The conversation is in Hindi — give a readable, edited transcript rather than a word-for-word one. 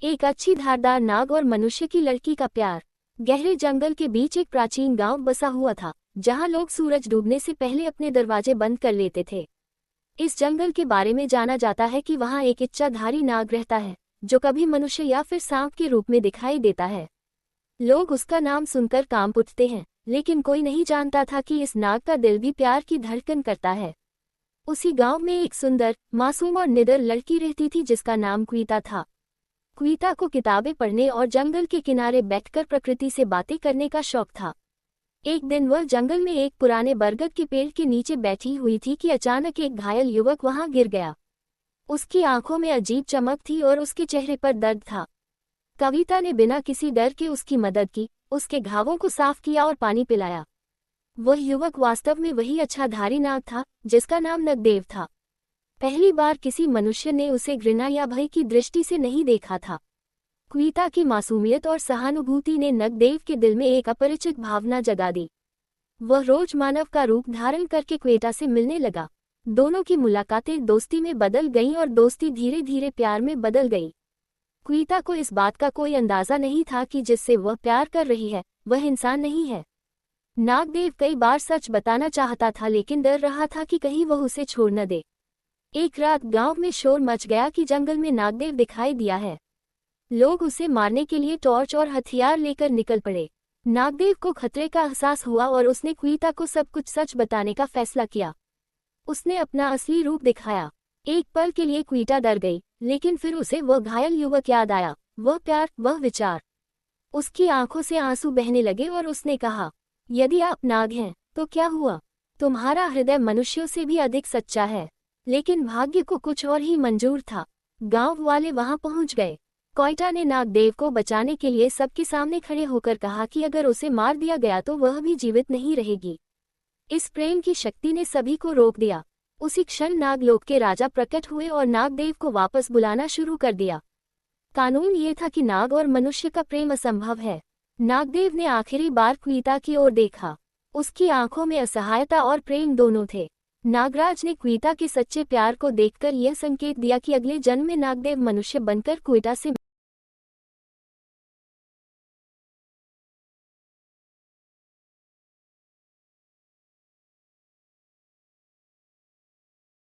एक अच्छी धारदार नाग और मनुष्य की लड़की का प्यार। गहरे जंगल के बीच एक प्राचीन गांव बसा हुआ था, जहां लोग सूरज डूबने से पहले अपने दरवाजे बंद कर लेते थे। इस जंगल के बारे में जाना जाता है कि वहां एक इच्छाधारी नाग रहता है, जो कभी मनुष्य या फिर सांप के रूप में दिखाई देता है। लोग उसका नाम सुनकर कांप उठते हैं, लेकिन कोई नहीं जानता था कि इस नाग का दिल भी प्यार की धड़कन करता है। उसी गांव में एक सुंदर, मासूम और निडर लड़की रहती थी जिसका नाम क्वीता था। क्वीता को किताबें पढ़ने और जंगल के किनारे बैठकर प्रकृति से बातें करने का शौक था। एक दिन वह जंगल में एक पुराने बरगद के पेड़ के नीचे बैठी हुई थी कि अचानक एक घायल युवक वहां गिर गया। उसकी आंखों में अजीब चमक थी और उसके चेहरे पर दर्द था। कविता ने बिना किसी डर के उसकी मदद की, उसके घावों को साफ किया और पानी पिलाया। वह युवक वास्तव में वही अच्छाधारी नाग था, जिसका नाम नगदेव था। पहली बार किसी मनुष्य ने उसे घृणा या भय की दृष्टि से नहीं देखा था। क्वीता की मासूमियत और सहानुभूति ने नगदेव के दिल में एक अपरिचित भावना जगा दी। वह रोज मानव का रूप धारण करके क्वेटा से मिलने लगा। दोनों की मुलाकातें दोस्ती में बदल गईं और दोस्ती धीरे धीरे प्यार में बदल गई। क्वीता को इस बात का कोई अंदाजा नहीं था कि जिससे वह प्यार कर रही है, वह इंसान नहीं है। नागदेव कई बार सच बताना चाहता था, लेकिन डर रहा था कि कहीं वह उसे छोड़ न दे। एक रात गांव में शोर मच गया कि जंगल में नागदेव दिखाई दिया है। लोग उसे मारने के लिए टॉर्च और हथियार लेकर निकल पड़े। नागदेव को खतरे का एहसास हुआ और उसने क्वीता को सब कुछ सच बताने का फैसला किया। उसने अपना असली रूप दिखाया। एक पल के लिए क्वीता डर गई, लेकिन फिर उसे वह घायल युवक याद आया, वह प्यार, वह विचार। उसकी आंखों से आंसू बहने लगे और उसने कहा, यदि आप नाग हैं तो क्या हुआ? तुम्हारा हृदय मनुष्यों से भी अधिक सच्चा है। लेकिन भाग्य को कुछ और ही मंजूर था। गांव वाले वहां पहुंच गए। क्वेटा ने नागदेव को बचाने के लिए सबके सामने खड़े होकर कहा कि अगर उसे मार दिया गया तो वह भी जीवित नहीं रहेगी। इस प्रेम की शक्ति ने सभी को रोक दिया। उसी क्षण नागलोक के राजा प्रकट हुए और नागदेव को वापस बुलाना शुरू कर दिया। कानून ये था कि नाग और मनुष्य का प्रेम असंभव है। नागदेव ने आखिरी बार क्वीता की ओर देखा। उसकी आंखों में असहायता और प्रेम दोनों थे। नागराज ने क्वीता के सच्चे प्यार को देखकर यह संकेत दिया कि अगले जन्म में नागदेव मनुष्य बनकर क्वीता से